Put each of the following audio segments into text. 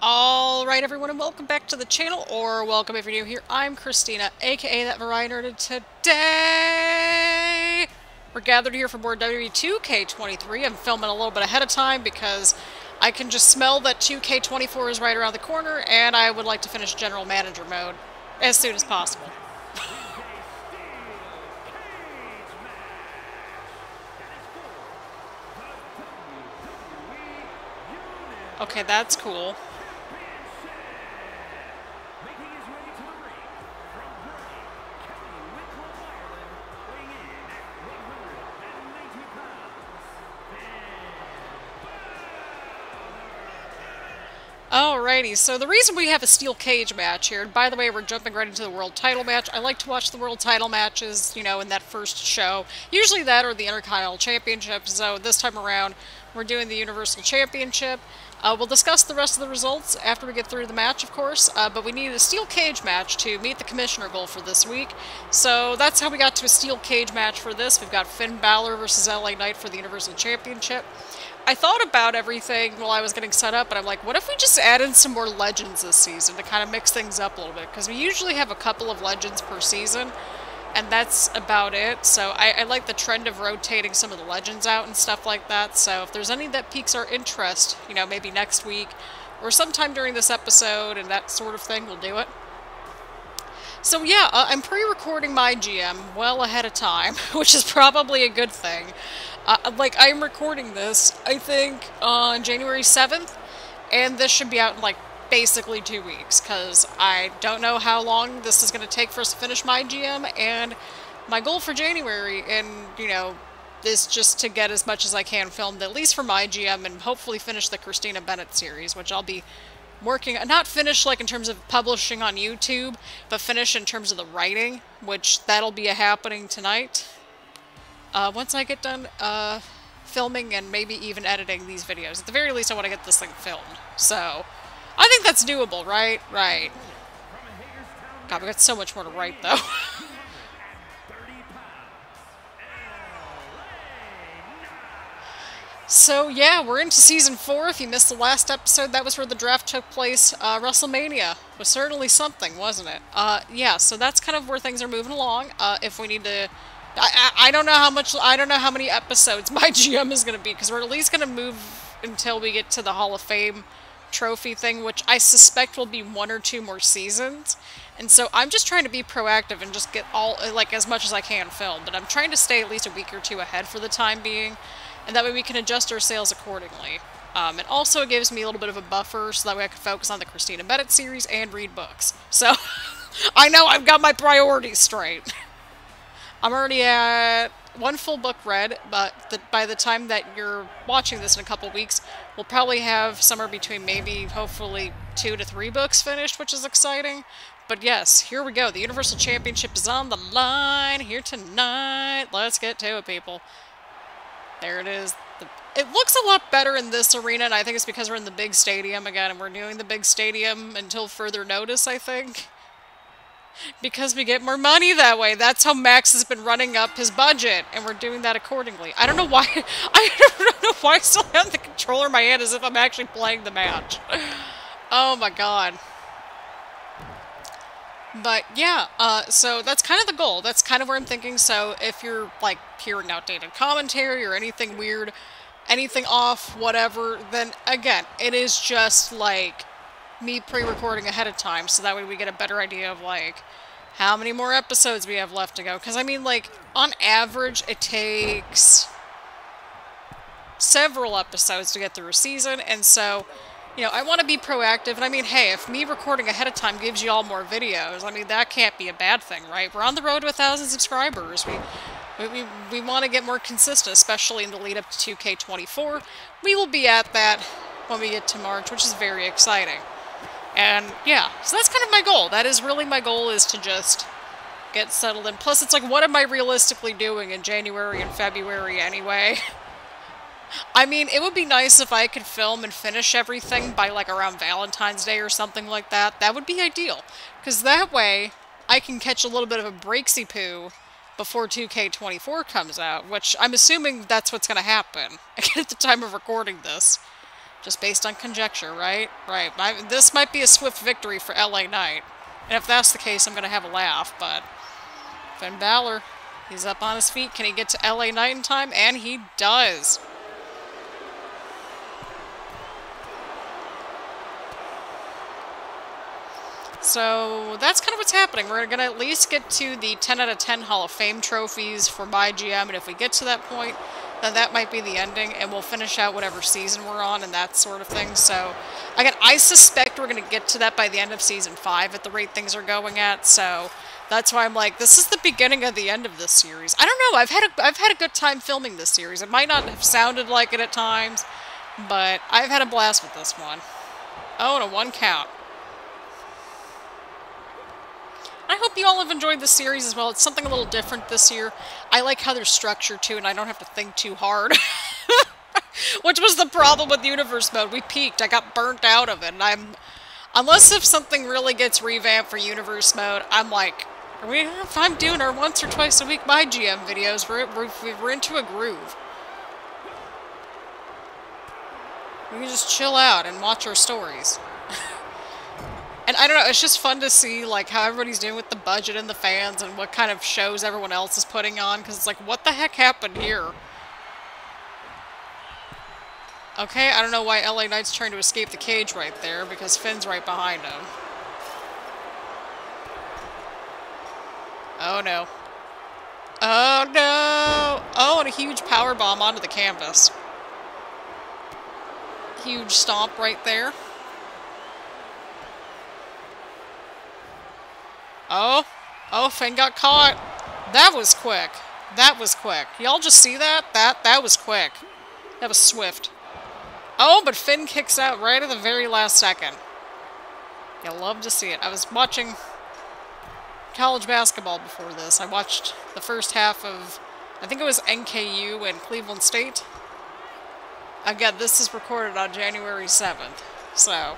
Alright everyone, and welcome back to the channel, or welcome if you're new here. I'm Christina, aka That Variety Nerd, and today we're gathered here for more WWE 2K23. I'm filming a little bit ahead of time because I can just smell that 2K24 is right around the corner, and I would like to finish General Manager mode as soon as possible. Okay, that's cool. Alrighty, so the reason we have a steel cage match here, and by the way, we're jumping right into the world title match. I like to watch the world title matches, you know, in that first show. Usually that or the Intercontinental Championship, so this time around, we're doing the Universal Championship. We'll discuss the rest of the results after we get through the match, of course, but we needed a steel cage match to meet the commissioner goal for this week. So that's how we got to a steel cage match for this. We've got Finn Balor versus LA Knight for the Universal Championship. I thought about everything while I was getting set up, and I'm like, what if we just add in some more legends this season to kind of mix things up a little bit? Because we usually have a couple of legends per season, and that's about it. So I like the trend of rotating some of the legends out and stuff like that. So if there's any that piques our interest, you know, maybe next week or sometime during this episode and that sort of thing, we'll do it. So yeah, I'm pre-recording MyGM well ahead of time, which is probably a good thing. Like, I'm recording this, I think, on January 7th, and this should be out in, like, basically 2 weeks, because I don't know how long this is going to take for us to finish MyGM, and my goal for January, and, you know, is just to get as much as I can filmed, at least for MyGM, and hopefully finish the Christina Bennett series, which I'll be working, not finish, like, in terms of publishing on YouTube, but finish in terms of the writing, which that'll be happening tonight. Once I get done filming and maybe even editing these videos. At the very least, I want to get this thing filmed. So, I think that's doable, right? Right. God, we got so much more to write, though. So, yeah, we're into Season 4. If you missed the last episode, that was where the draft took place. WrestleMania was certainly something, wasn't it? Yeah, so that's kind of where things are moving along. If we need to... I don't know I don't know how many episodes MyGM is going to be, because we're at least going to move until we get to the Hall of Fame trophy thing, which I suspect will be 1 or 2 more seasons. And so I'm just trying to be proactive and just get all, like, as much as I can filmed. But I'm trying to stay at least a week or 2 ahead for the time being, and that way we can adjust our sales accordingly. And also it gives me a little bit of a buffer, so that way I can focus on the Christina Bennett series and read books. So, I know I've got my priorities straight. I'm already at 1 full book read, but by the time that you're watching this in a couple weeks, we'll probably have somewhere between maybe, hopefully, 2 to 3 books finished, which is exciting. But yes, here we go. The Universal Championship is on the line here tonight. Let's get to it, people. There it is. It looks a lot better in this arena, and I think it's because we're in the big stadium again, and we're doing the big stadium until further notice, I think. Because we get more money that way. That's how Max has been running up his budget, and we're doing that accordingly. I don't know why. I don't know why I still have the controller in my hand as if I'm actually playing the match. Oh my god. But yeah, so that's kind of the goal. That's kind of where I'm thinking. So if you're like hearing outdated commentary or anything weird, anything off, whatever, then again, it is just like me pre-recording ahead of time, so that way we get a better idea of, like, how many more episodes we have left to go. Because, I mean, like, on average, it takes several episodes to get through a season, and so, you know, I want to be proactive, and I mean, hey, if me recording ahead of time gives you all more videos, I mean, that can't be a bad thing, right? We're on the road to 1,000 subscribers. We want to get more consistent, especially in the lead up to 2K24. We will be at that when we get to March, which is very exciting. And, yeah, so that's kind of my goal. That is really my goal, is to just get settled in. Plus, it's like, what am I realistically doing in January and February anyway? I mean, it would be nice if I could film and finish everything by, like, around Valentine's Day or something like that. That would be ideal. Because that way, I can catch a little bit of a breaksy poo before 2K24 comes out, which I'm assuming that's what's going to happen at the time of recording this. Just based on conjecture, right? Right. This might be a swift victory for LA Knight. And if that's the case, I'm going to have a laugh, but... Finn Balor, he's up on his feet. Can he get to LA Knight in time? And he does. So that's kind of what's happening. We're going to at least get to the 10 out of 10 Hall of Fame trophies for MyGM, and if we get to that point, then that might be the ending, and we'll finish out whatever season we're on and that sort of thing. So, again, I suspect we're going to get to that by the end of Season 5 at the rate things are going at, so that's why I'm like, this is the beginning of the end of this series. I don't know, I've had a good time filming this series. It might not have sounded like it at times, but I've had a blast with this one. Oh, and a 1 count. I hope you all have enjoyed the series as well. It's something a little different this year. I like how they're structured too, and I don't have to think too hard. Which was the problem with Universe Mode. We peaked. I got burnt out of it, and unless if something really gets revamped for Universe Mode, I'm like, if I'm doing our once or twice a week MyGM videos, we're into a groove. We can just chill out and watch our stories. And I don't know, it's just fun to see, like, how everybody's doing with the budget and the fans and what kind of shows everyone else is putting on, because it's like, what the heck happened here? Okay, I don't know why LA Knight's trying to escape the cage right there, because Finn's right behind him. Oh, no. Oh, no! Oh, and a huge powerbomb onto the canvas. Huge stomp right there. Oh, Finn got caught. That was quick. That was quick. Y'all just see that? That was quick. That was swift. Oh, but Finn kicks out right at the very last second. You'll love to see it. I was watching college basketball before this. I watched the first half of, I think it was NKU and Cleveland State. Again, this is recorded on January 7th. So,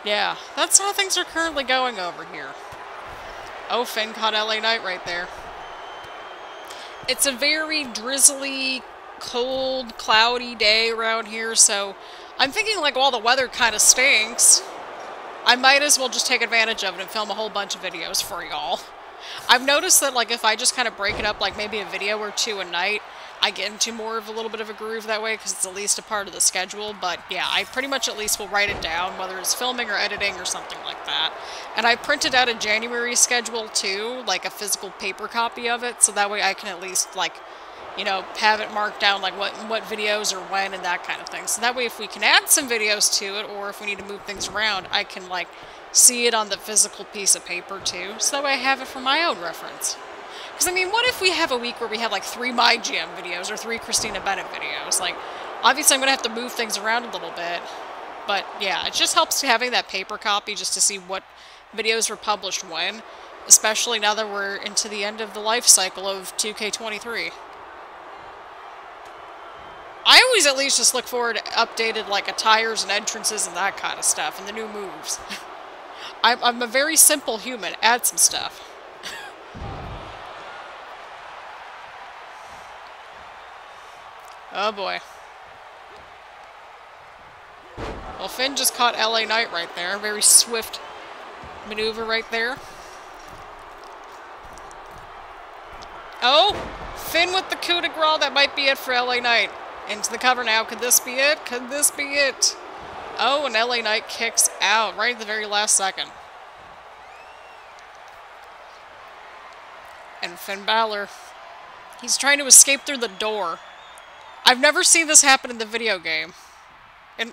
yeah, that's how things are currently going over here. Oh, Finn caught LA Knight right there. It's a very drizzly, cold, cloudy day around here, so I'm thinking, like, while the weather kind of stinks, I might as well just take advantage of it and film a whole bunch of videos for y'all. I've noticed that, like, if I just kind of break it up, like, maybe a video or two a night, I get into more of a little bit of a groove that way, because it's at least a part of the schedule, but yeah, I pretty much at least will write it down, whether it's filming or editing or something like that. And I printed out a January schedule too, like a physical paper copy of it, so that way I can at least, like, you know, have it marked down, like what videos are when and that kind of thing. So that way if we can add some videos to it, or if we need to move things around, I can, like, see it on the physical piece of paper too, so that way I have it for my own reference. Because, I mean, what if we have a week where we have, like, 3 MyGM videos or 3 Christina Bennett videos? Like, obviously I'm going to have to move things around a little bit. But, yeah, it just helps having that paper copy just to see what videos were published when. Especially now that we're into the end of the life cycle of 2K23. I always at least just look forward to updated, like, attires and entrances and that kind of stuff, and the new moves. I'm a very simple human. Add some stuff. Oh boy. Well, Finn just caught LA Knight right there. Very swift maneuver right there. Oh! Finn with the coup de grace. That might be it for LA Knight. Into the cover now. Could this be it? Could this be it? Oh, and LA Knight kicks out right at the very last second. And Finn Balor, he's trying to escape through the door. I've never seen this happen in the video game. And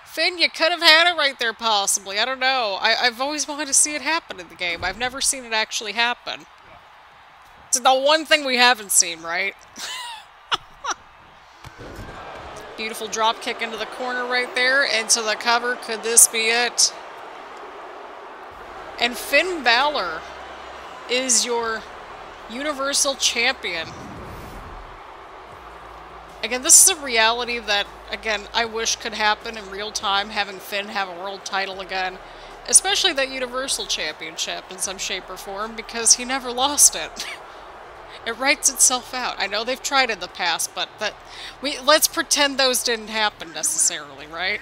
Finn, you could have had it right there, possibly. I don't know. I've always wanted to see it happen in the game. I've never seen it actually happen. It's the one thing we haven't seen, right? Beautiful drop kick into the corner right there. Into the cover. Could this be it? And Finn Balor is your Universal Champion. Again, this is a reality that, again, I wish could happen in real time, having Finn have a world title again. Especially that Universal Championship in some shape or form, because he never lost it. It writes itself out. I know they've tried in the past, but let's pretend those didn't happen necessarily, right?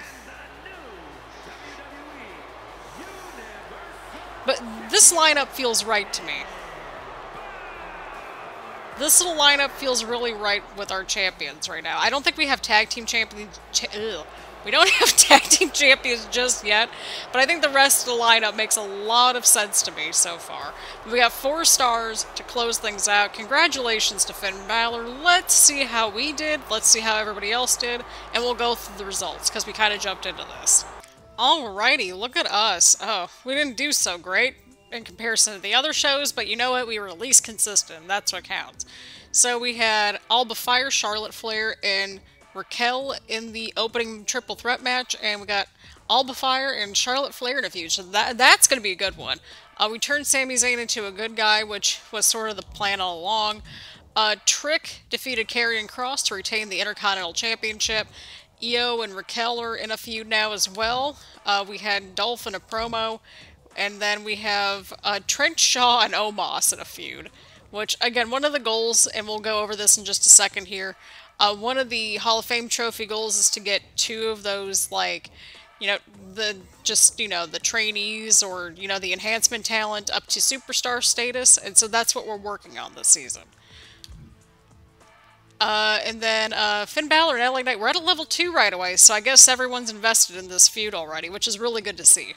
But this lineup feels right to me. This little lineup feels really right with our champions right now. I don't think we have tag team champions. We don't have tag team champions just yet, but I think the rest of the lineup makes a lot of sense to me so far. We got 4 stars to close things out. Congratulations to Finn Balor. Let's see how we did. Let's see how everybody else did, and we'll go through the results because we kind of jumped into this. Alrighty, look at us. Oh, we didn't do so great in comparison to the other shows, but you know what? We were at least consistent. That's what counts. So we had Alba Fire, Charlotte Flair, and Raquel in the opening triple threat match, and we got Alba Fire and Charlotte Flair in a feud, so that's going to be a good one. We turned Sami Zayn into a good guy, which was sort of the plan all along. Trick defeated Karrion Kross to retain the Intercontinental Championship. Io and Raquel are in a feud now as well. We had Dolph in a promo, and then we have Trent Shaw and Omos in a feud, which, again, one of the goals, and we'll go over this in just a second here, one of the Hall of Fame trophy goals is to get 2 of those, like, you know, the trainees or, you know, the enhancement talent up to superstar status, and so that's what we're working on this season. And then Finn Balor and LA Knight, we're at a level 2 right away, so I guess everyone's invested in this feud already, which is really good to see.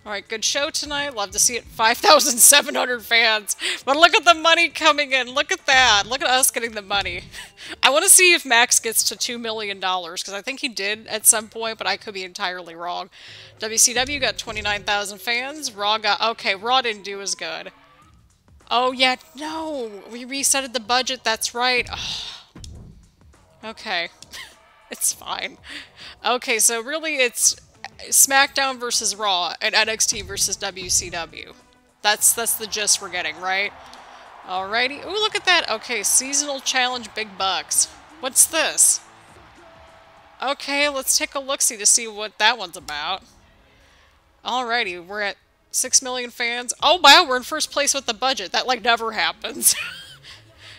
Alright, good show tonight. Love to see it. 5,700 fans. But look at the money coming in. Look at that. Look at us getting the money. I want to see if Max gets to $2 million, because I think he did at some point, but I could be entirely wrong. WCW got 29,000 fans. Raw got... Okay, Raw didn't do as good. Oh, yeah. No. We resetted the budget. That's right. Oh. Okay. It's fine. Okay, so really it's SmackDown versus Raw and NXT versus WCW. That's the gist we're getting, right? Alrighty. Ooh, look at that. Okay, Seasonal Challenge Big Bucks. What's this? Okay, let's take a look-see to see what that one's about. Alrighty, we're at 6 million fans. Oh, wow, we're in first place with the budget. That, like, never happens.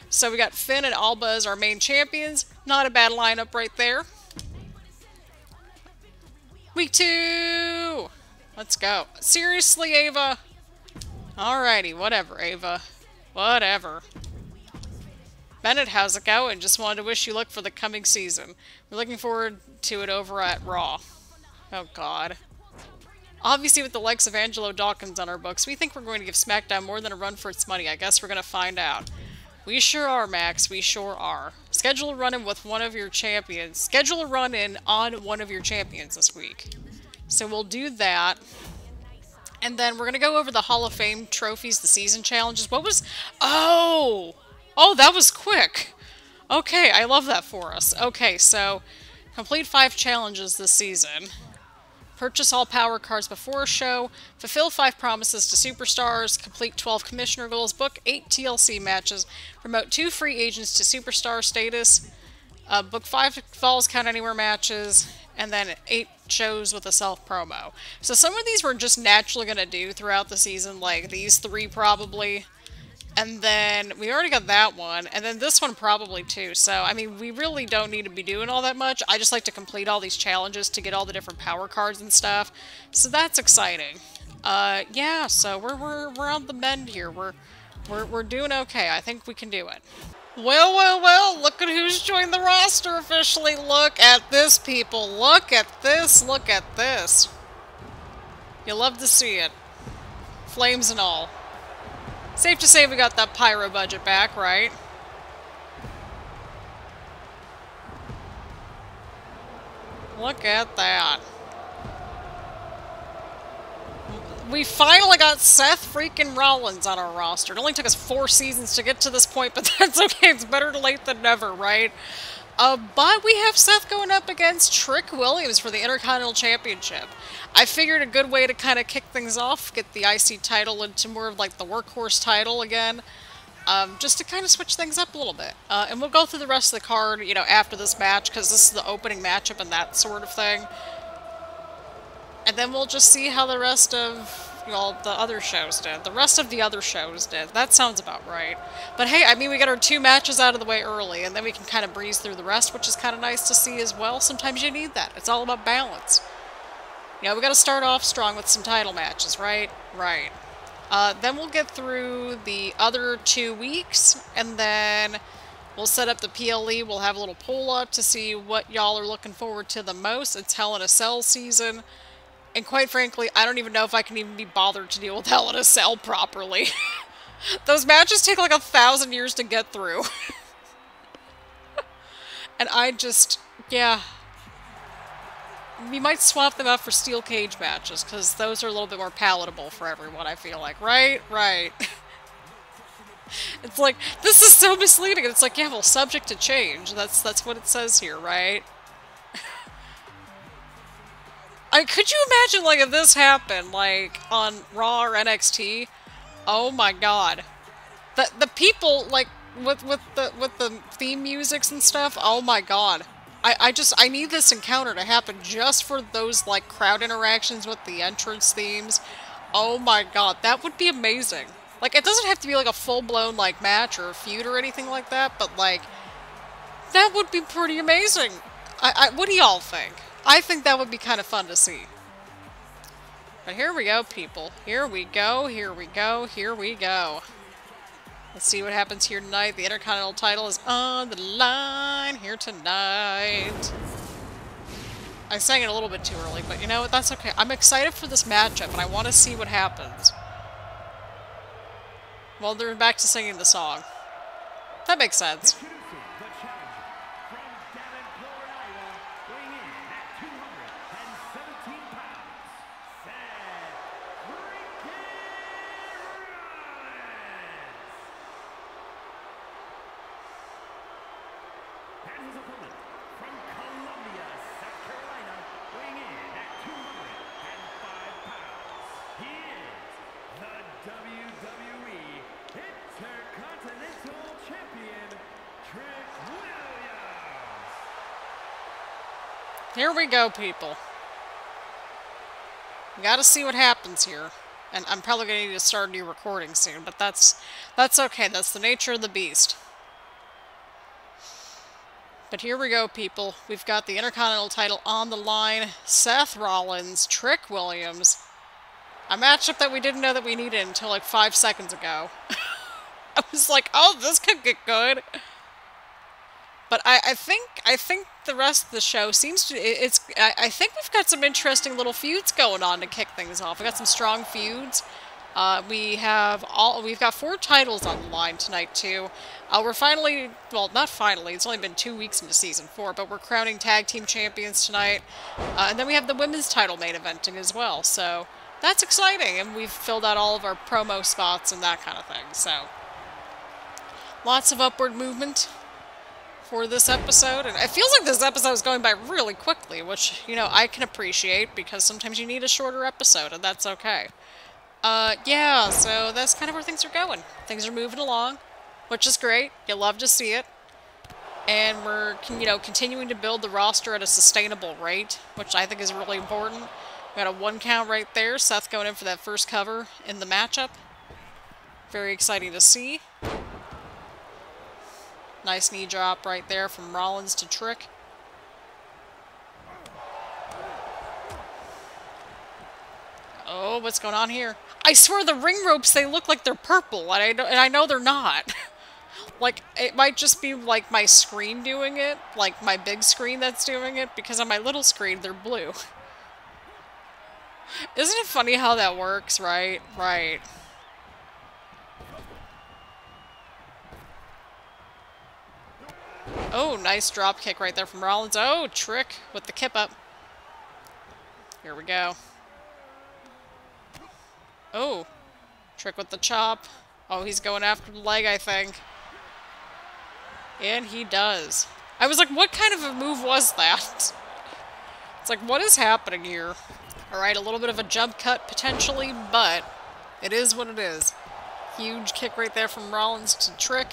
So we got Finn and Alba as our main champions. Not a bad lineup right there. Week 2! Let's go. Seriously, Ava? Alrighty, whatever, Ava. Whatever. Bennett, how's it going? Just wanted to wish you luck for the coming season. We're looking forward to it over at Raw. Oh, God. Obviously, with the likes of Angelo Dawkins on our books, we think we're going to give SmackDown more than a run for its money. I guess we're going to find out. We sure are, Max. We sure are. Schedule a run-in with one of your champions. Schedule a run-in on one of your champions this week. So we'll do that. And then we're going to go over the Hall of Fame trophies, the season challenges. What was... Oh! Oh, that was quick. Okay, I love that for us. Okay, so complete 5 challenges this season. Purchase all power cards before a show, fulfill 5 promises to superstars, complete 12 commissioner goals, book 8 TLC matches, promote 2 free agents to superstar status, book 5 Falls Count Anywhere matches, and then 8 shows with a self-promo. So some of these we're just naturally going to do throughout the season, like these 3 probably. And then we already got that one, and then this one probably too. So, I mean, we really don't need to be doing all that much. I just like to complete all these challenges to get all the different power cards and stuff. So that's exciting. Yeah, so we're on the mend here. We're doing okay. I think we can do it. Well, well, well, look at who's joined the roster officially. Look at this, people. Look at this. Look at this. You love to see it. Flames and all. Safe to say we got that pyro budget back, right? Look at that. We finally got Seth freaking Rollins on our roster. It only took us 4 seasons to get to this point, but that's okay. It's better late than never, right? But we have Seth going up against Trick Williams for the Intercontinental Championship. I figured a good way to kind of kick things off, get the IC title into more of like the workhorse title again, just to kind of switch things up a little bit. And we'll go through the rest of the card, you know, after this match, because this is the opening matchup and that sort of thing. And then we'll just see how the rest of well, the other shows did. The rest of the other shows did. That sounds about right. But hey, I mean, we got our 2 matches out of the way early, and then we can kind of breeze through the rest, which is kind of nice to see as well. Sometimes you need that. It's all about balance. You know, we got to start off strong with some title matches, right? Right. Then we'll get through the other 2 weeks, and then we'll set up the PLE. We'll have a little poll up to see what y'all are looking forward to the most. It's Hell in a Cell season. And quite frankly, I don't even know if I can even be bothered to deal with Hell in a Cell properly. Those matches take like 1,000 years to get through. And I just, yeah. We might swap them out for steel cage matches, because those are a little bit more palatable for everyone, I feel like. Right? Right. It's like, this is so misleading. It's like, yeah, well, subject to change. That's what it says here, right? Could you imagine, like, if this happened, like, on Raw or NXT? Oh my god. The people, like, with the theme musics and stuff, oh my god. I need this encounter to happen just for those, like, crowd interactions with the entrance themes. Oh my god, that would be amazing. Like, it doesn't have to be, like, a full-blown, like, match or a feud or anything like that, but, like, that would be pretty amazing. What do y'all think? I think that would be kind of fun to see. But here we go, people. Here we go, here we go, here we go. Let's see what happens here tonight. The Intercontinental title is on the line here tonight. I sang it a little bit too early, but you know what? That's okay. I'm excited for this matchup, and I want to see what happens. Well, they're back to singing the song. That makes sense. WWE Intercontinental Champion, Trick Williams. Here we go, people. We gotta see what happens here. And I'm probably gonna need to start a new recording soon, but that's okay. That's the nature of the beast. But here we go, people. We've got the Intercontinental title on the line. Seth Rollins, Trick Williams. A matchup that we didn't know that we needed until like 5 seconds ago. I was like, oh, this could get good. But I think the rest of the show seems to, I think we've got some interesting little feuds going on to kick things off. We've got some strong feuds. We've got 4 titles on the line tonight too. We're finally, well, not finally, it's only been 2 weeks into season 4, but we're crowning tag team champions tonight. And then we have the women's title main eventing as well, so that's exciting. And we've filled out all of our promo spots and that kind of thing, so lots of upward movement for this episode. And it feels like this episode is going by really quickly, which, you know, I can appreciate because sometimes you need a shorter episode, and that's okay. Yeah, so that's kind of where things are going. Things are moving along, which is great. You love to see it. And we're, you know, continuing to build the roster at a sustainable rate, which I think is really important. We got a 1 count right there. Seth going in for that first cover in the matchup. Very exciting to see. Nice knee drop right there from Rollins to Trick. Oh, what's going on here? I swear the ring ropes, they look like they're purple, and I know they're not. Like, it might just be, like, my screen doing it, like, my big screen that's doing it, because on my little screen, they're blue. Isn't it funny how that works, right? Right. Oh, nice drop kick right there from Rollins. Oh, Trick with the kip up. Here we go. Oh, Trick with the chop. Oh, he's going after the leg, I think. And he does. I was like, what kind of a move was that? It's like, what is happening here? Alright, a little bit of a jump cut potentially, but it is what it is. Huge kick right there from Rollins to Trick.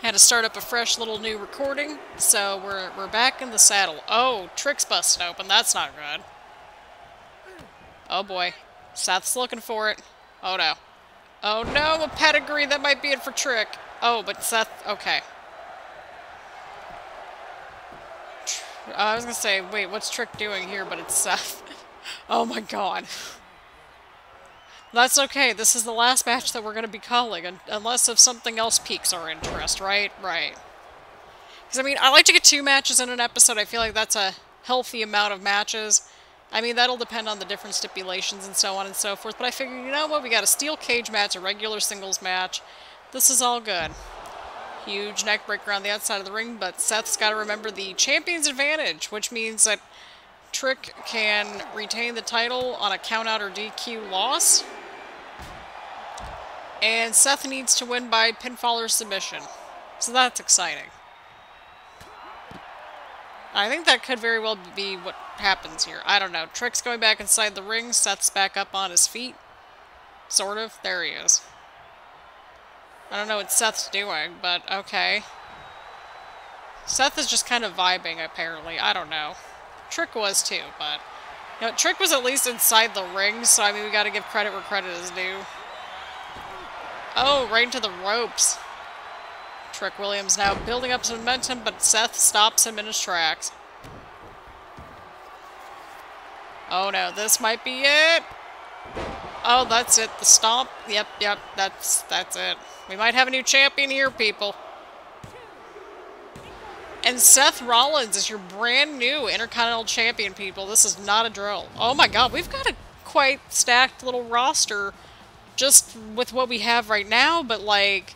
Had to start up a fresh little new recording, so we're back in the saddle. Oh, Trick's busted open. That's not good. Oh boy. Seth's looking for it. Oh no. Oh no, a pedigree. That might be it for Trick. Oh, but Seth, okay. I was gonna say, wait, what's Trick doing here? But it's Seth. Oh my god. That's okay. This is the last match that we're gonna be calling, unless if something else piques our interest, right? Right. Because, I mean, I like to get 2 matches in an episode. I feel like that's a healthy amount of matches. I mean, that'll depend on the different stipulations and so on and so forth. But I figured, you know what? We got a steel cage match, a regular singles match. This is all good. Huge neck breaker on the outside of the ring, but Seth's got to remember the champion's advantage, which means that Trick can retain the title on a countout or DQ loss. And Seth needs to win by pinfall or submission. So that's exciting. I think that could very well be what happens here. I don't know. Trick's going back inside the ring. Seth's back up on his feet. Sort of. There he is. I don't know what Seth's doing, but okay. Seth is just kind of vibing, apparently. I don't know. Trick was too, but... You know, Trick was at least inside the ring, so I mean, we gotta give credit where credit is due. Oh, right into the ropes. Trick Williams now building up some momentum, but Seth stops him in his tracks. Oh no, this might be it. Oh, that's it. The stomp. Yep, that's it. We might have a new champion here, people. And Seth Rollins is your brand new Intercontinental Champion, people. This is not a drill. Oh my god, we've got a quite stacked little roster just with what we have right now, but like...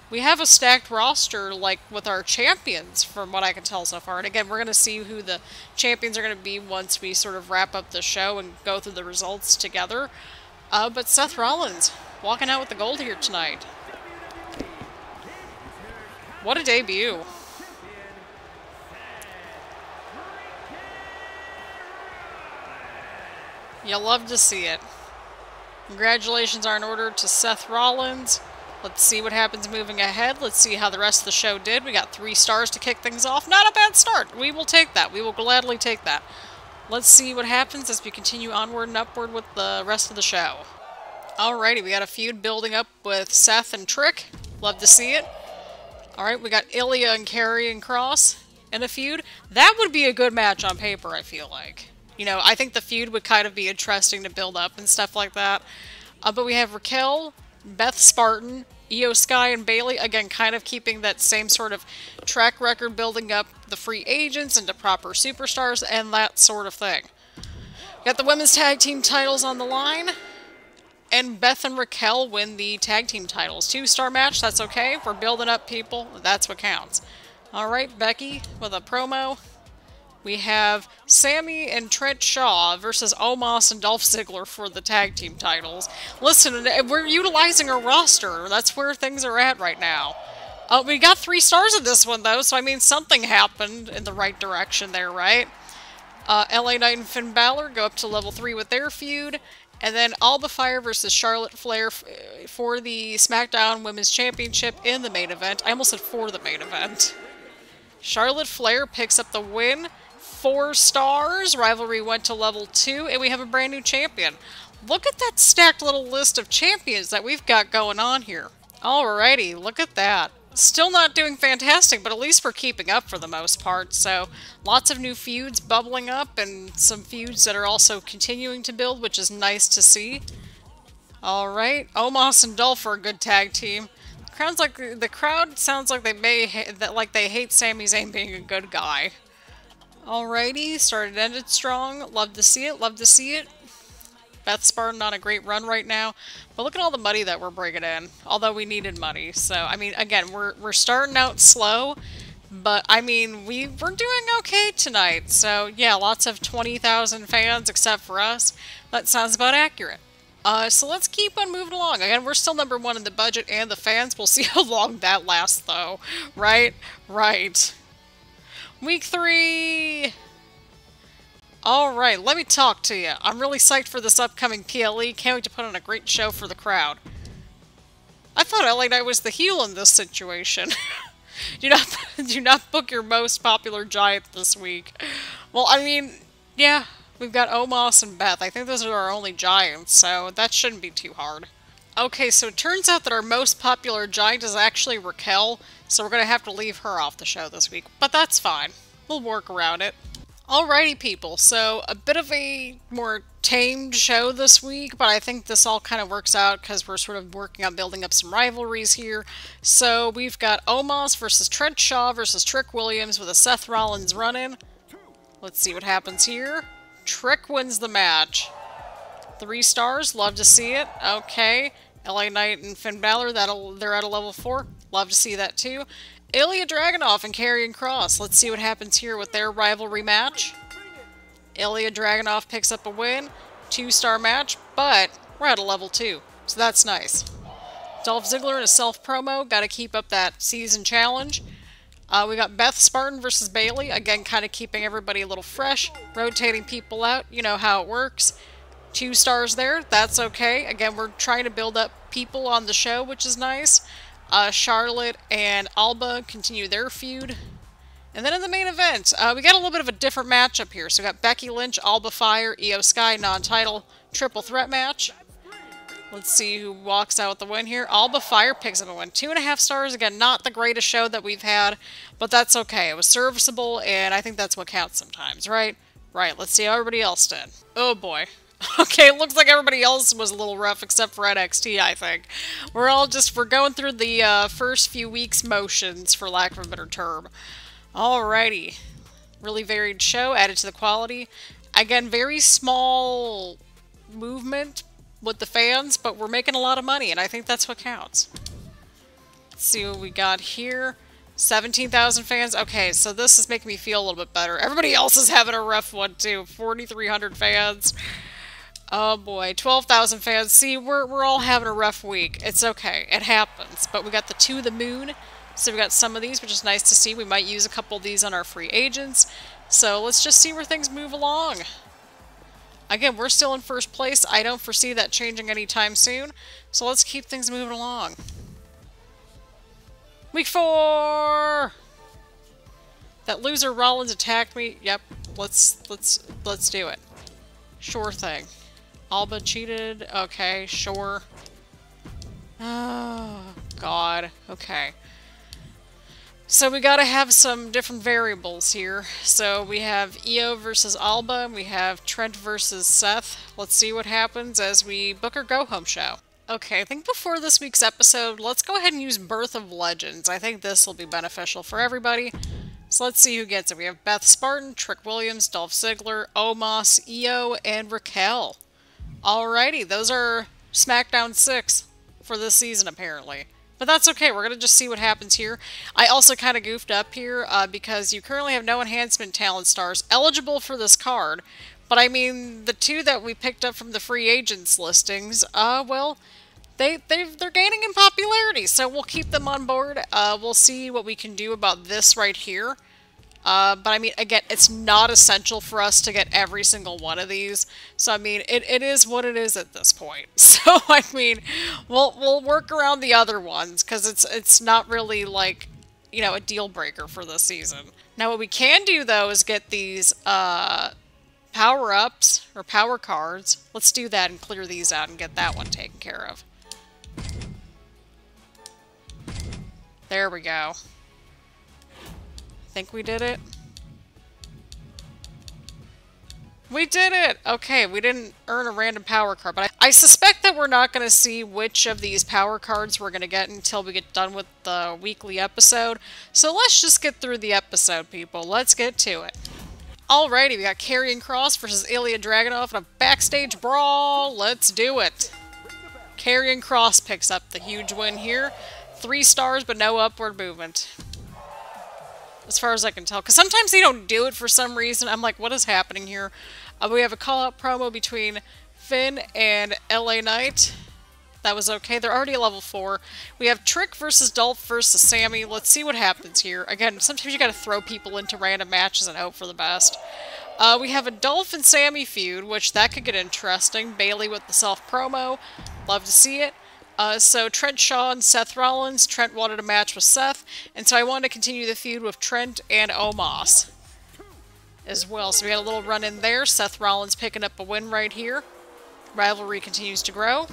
We have a stacked roster, like, with our champions, from what I can tell so far. And again, we're going to see who the champions are going to be once we sort of wrap up the show and go through the results together. But Seth Rollins, walking out with the gold here tonight. What a debut. You'll love to see it. Congratulations are in order to Seth Rollins. Let's see what happens moving ahead. Let's see how the rest of the show did. We got 3 stars to kick things off. Not a bad start. We will take that. We will gladly take that. Let's see what happens as we continue onward and upward with the rest of the show. Alrighty, we got a feud building up with Seth and Trick. Love to see it. Alright, we got Ilya and Karrion Kross in a feud. That would be a good match on paper, I feel like. You know, I think the feud would kind of be interesting to build up and stuff like that. But we have Raquel, Beth Spartan, Io Sky, and Bayley, again, kind of keeping that same sort of track record, building up the free agents into proper superstars and that sort of thing. Got the women's tag team titles on the line, and Beth and Raquel win the tag team titles. 2-star match, that's okay. We're building up people, that's what counts. Alright, Becky with a promo. We have Sammy and Trent Shaw versus Omos and Dolph Ziggler for the tag team titles. Listen, we're utilizing our roster. That's where things are at right now. We got 3 stars in this one, though, so I mean, something happened in the right direction there, right? LA Knight and Finn Balor go up to level 3 with their feud. And then Alba Fire versus Charlotte Flair for the SmackDown Women's Championship in the main event. I almost said for the main event. Charlotte Flair picks up the win. 4 stars. Rivalry went to level 2, and we have a brand new champion. Look at that stacked little list of champions that we've got going on here. Alrighty, look at that. Still not doing fantastic, but at least we're keeping up for the most part. So, lots of new feuds bubbling up, and some feuds that are also continuing to build, which is nice to see. Alright, Omos and Dolph are a good tag team. The crowd sounds like they hate Sami Zayn being a good guy. Alrighty, started ended strong. Love to see it, love to see it. Beth Spartan on a great run right now. But look at all the money that we're bringing in. Although we needed money. So, I mean, again, we're starting out slow. But, I mean, we're doing okay tonight. So, yeah, lots of 20,000 fans except for us. That sounds about accurate. So let's keep on moving along. Again, we're still #1 in the budget and the fans. We'll see how long that lasts, though. Right? Right. Week 3! Alright, let me talk to you. I'm really psyched for this upcoming PLE. Can't wait to put on a great show for the crowd. I thought LA Knight was the heel in this situation. Do not do not book your most popular giant this week. Well, I mean, yeah, we've got Omos and Beth. I think those are our only giants, so that shouldn't be too hard. Okay, so it turns out that our most popular giant is actually Raquel, so we're going to have to leave her off the show this week. But that's fine. We'll work around it. Alrighty, people, so a bit of a more tamed show this week, but I think this all kind of works out because we're sort of working on building up some rivalries here. So we've got Omos versus Trent Shaw versus Trick Williams with a Seth Rollins run-in. Let's see what happens here. Trick wins the match. 3 stars, love to see it. Okay. LA Knight and Finn Balor, they're at a level 4. Love to see that too. Ilya Dragunov and Karrion Kross. Let's see what happens here with their rivalry match. Ilya Dragunov picks up a win. 2-star match, but we're at a level 2. So that's nice. Dolph Ziggler in a self-promo. Got to keep up that season challenge. We got Beth Spartan versus Bayley. Again, kind of keeping everybody a little fresh. Rotating people out. You know how it works. 2 stars there. That's okay. Again, we're trying to build up people on the show, which is nice. Charlotte and Alba continue their feud. And then in the main event, we got a little bit of a different matchup here. So we got Becky Lynch, Alba Fire, Io Sky, non-title triple threat match. Let's see who walks out with the win here. Alba Fire picks up a win. 2.5 stars. Again, not the greatest show that we've had, but that's okay. It was serviceable, and I think that's what counts sometimes, right? Right, let's see how everybody else did. Oh boy. Okay, it looks like everybody else was a little rough except for NXT, I think. We're going through the first few weeks' motions, for lack of a better term. Alrighty. Really varied show, added to the quality. Again, very small movement with the fans, but we're making a lot of money, and I think that's what counts. Let's see what we got here. 17,000 fans. Okay, so this is making me feel a little bit better. Everybody else is having a rough one, too. 4,300 fans. Oh boy, 12,000 fans. See, we're all having a rough week. It's okay. It happens. But we got the To the Moon. So we got some of these, which is nice to see. We might use a couple of these on our free agents. So let's just see where things move along. Again, we're still in first place. I don't foresee that changing anytime soon. So let's keep things moving along. Week 4! That loser Rollins attacked me. Yep, let's do it. Sure thing. Alba cheated. Okay, sure. Oh, God. Okay. So we gotta have some different variables here. So we have Io versus Alba, we have Trent versus Seth. Let's see what happens as we book our go-home show. Okay, I think before this week's episode, let's go ahead and use Birth of Legends. I think this will be beneficial for everybody. So let's see who gets it. We have Beth Spartan, Trick Williams, Dolph Ziggler, Omos, Io, and Raquel. Alrighty, those are SmackDown 6 for this season, apparently. But that's okay, we're going to just see what happens here. I also kind of goofed up here because you currently have no enhancement talent stars eligible for this card. But I mean, the 2 that we picked up from the free agents listings, well, they're gaining in popularity, so we'll keep them on board. We'll see what we can do about this right here. But I mean, again, it's not essential for us to get every single one of these. So I mean, it is what it is at this point. So I mean, we'll work around the other ones because it's not really like, you know, a deal breaker for this season. Now what we can do though is get these power-ups or power cards. Let's do that and clear these out and get that one taken care of. There we go. Think we did it? We did it! Okay, we didn't earn a random power card, but I suspect that we're not going to see which of these power cards we're going to get until we get done with the weekly episode. So let's just get through the episode, people. Let's get to it. Alrighty, we got Karrion Kross versus Ilya Dragunov in a backstage brawl. Let's do it. Karrion Kross picks up the huge win here. 3 stars, but no upward movement. As far as I can tell. Because sometimes they don't do it for some reason. I'm like, what is happening here? We have a call-out promo between Finn and LA Knight. That was okay. They're already at level 4. We have Trick versus Dolph versus Sammy. Let's see what happens here. Again, sometimes you gotta throw people into random matches and hope for the best. We have a Dolph and Sammy feud, which that could get interesting. Bayley with the self-promo. Love to see it. So Trent Shaw and Seth Rollins. Trent wanted a match with Seth, and so I wanted to continue the feud with Trent and Omos as well. So we had a little run in there. Seth Rollins picking up a win right here. Rivalry continues to grow.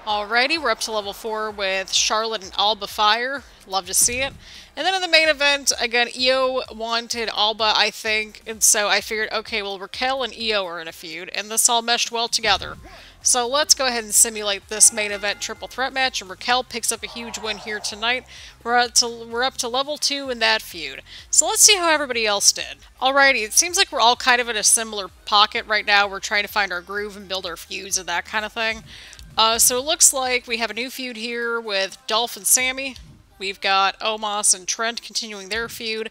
Alrighty, we're up to level 4 with Charlotte and Alba Fire. Love to see it. And then in the main event, again, Io wanted Alba, I think, and so I figured, okay, well, Raquel and Io are in a feud, and this all meshed well together. So let's go ahead and simulate this main event triple threat match, and Raquel picks up a huge win here tonight. We're up to level 2 in that feud. So let's see how everybody else did. Alrighty, it seems like we're all kind of in a similar pocket right now. We're trying to find our groove and build our feuds and that kind of thing. So it looks like we have a new feud here with Dolph and Sammy. We've got Omos and Trent continuing their feud.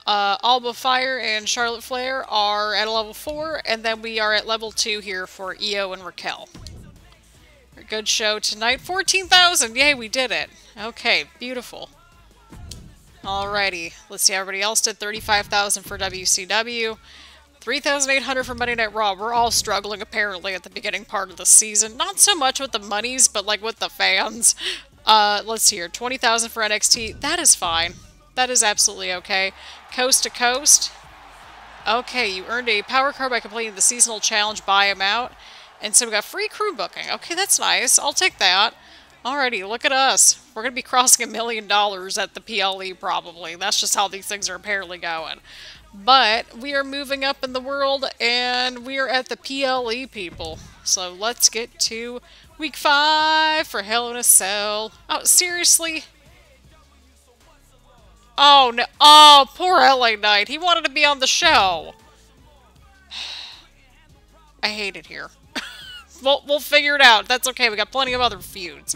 Alba Fire and Charlotte Flair are at a level 4, and then we are at level 2 here for Io and Raquel. A good show tonight. 14,000! Yay, we did it! Okay, beautiful. Alrighty, let's see how everybody else did. 35,000 for WCW. 3,800 for Monday Night Raw. We're all struggling, apparently, at the beginning part of the season. Not so much with the monies, but, like, with the fans. Let's see here. 20,000 for NXT. That is fine. That is absolutely okay. Coast to Coast. Okay, you earned a power card by completing the seasonal challenge, Buy 'em Out. And so we got free crew booking. Okay, that's nice. I'll take that. Alrighty, look at us. We're going to be crossing $1 million at the PLE, probably. That's just how these things are apparently going. But we are moving up in the world, and we are at the PLE, people. So let's get to week 5 for Hell in a Cell. Oh, seriously? Oh, no. Oh, poor LA Knight. He wanted to be on the show. I hate it here. We'll figure it out. That's okay. We got plenty of other feuds.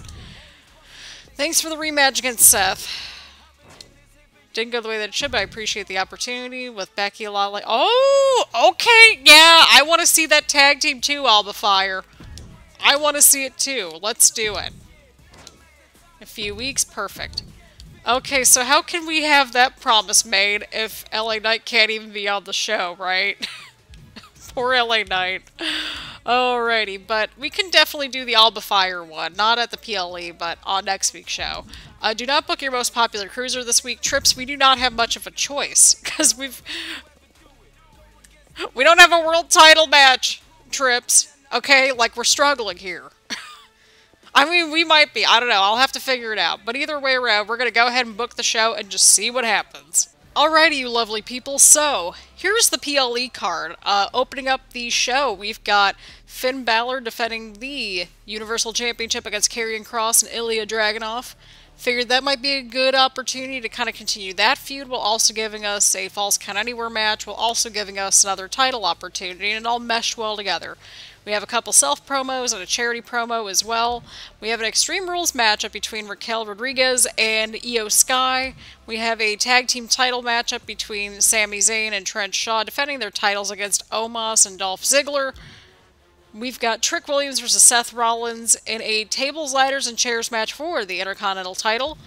Thanks for the rematch against Seth. Didn't go the way that it should, but I appreciate the opportunity with Becky a lot. Like, oh, okay, yeah, I want to see that tag team too, Alba Fire. I want to see it too. Let's do it. A few weeks, perfect. Okay, so how can we have that promise made if LA Knight can't even be on the show, right? Poor LA Knight. Alrighty, but we can definitely do the Alba Fire one. Not at the PLE, but on next week's show. Do not book your most popular cruiser this week. Trips, we do not have much of a choice, because we don't have a world title match, Trips. Okay, like, we're struggling here. I mean, we might be. I don't know. I'll have to figure it out. But either way around, we're going to go ahead and book the show and just see what happens. Alrighty, you lovely people. So, here's the PLE card. Opening up the show, we've got Finn Balor defending the Universal Championship against Karrion Kross and Ilya Dragunov. Figured that might be a good opportunity to kind of continue that feud, while also giving us a Falls Count Anywhere match, while also giving us another title opportunity, and it all meshed well together. We have a couple self-promos and a charity promo as well. We have an Extreme Rules matchup between Raquel Rodriguez and Io Sky. We have a tag team title matchup between Sami Zayn and Trent Shaw defending their titles against Omos and Dolph Ziggler. We've got Trick Williams versus Seth Rollins in a tables, ladders, and chairs match for the Intercontinental title.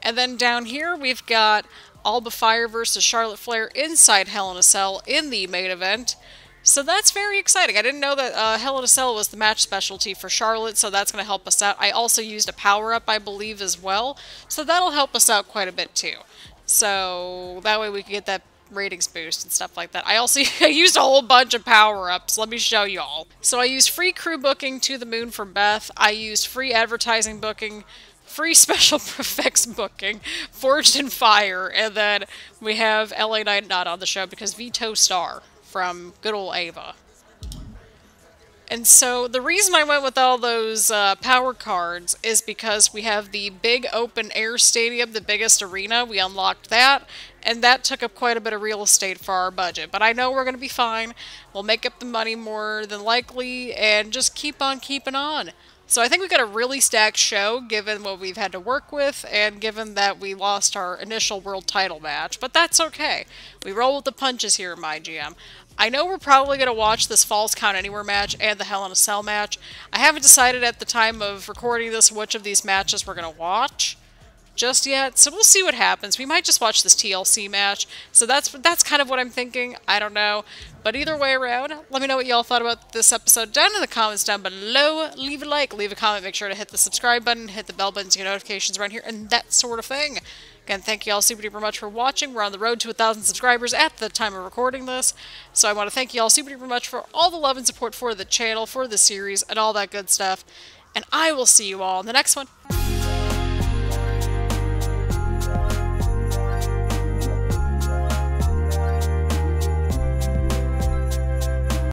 And then down here, we've got Alba Fire versus Charlotte Flair inside Hell in a Cell in the main event. So that's very exciting. I didn't know that Hell in a Cell was the match specialty for Charlotte, so that's going to help us out. I also used a power-up, I believe, as well. So that'll help us out quite a bit, too. So that way we can get that ratings boost and stuff like that. I also used a whole bunch of power-ups. Let me show y'all. So I used free crew booking to the moon for Beth. I used free advertising booking, free special effects booking, Forged in Fire, and then we have LA Knight not on the show because Vito Star from good old Ava. And so the reason I went with all those power cards is because we have the big open air stadium, the biggest arena. We unlocked that, and that took up quite a bit of real estate for our budget. But I know we're going to be fine. We'll make up the money more than likely and just keep on keeping on. So I think we got a really stacked show, given what we've had to work with, and given that we lost our initial world title match. But that's okay. We roll with the punches here in MyGM. I know we're probably going to watch this Falls Count Anywhere match and the Hell in a Cell match. I haven't decided at the time of recording this which of these matches we're going to watch. just yet, so we'll see what happens. We might just watch this TLC match, so that's kind of what I'm thinking. I don't know. But either way around, let me know what y'all thought about this episode down in the comments down below. Leave a like, leave a comment, make sure to hit the subscribe button, hit the bell button to get notifications around here, and that sort of thing. Again, thank you all super duper much for watching. We're on the road to 1,000 subscribers at the time of recording this. So I want to thank you all super duper much for all the love and support for the channel, for the series, and all that good stuff. And I will see you all in the next one.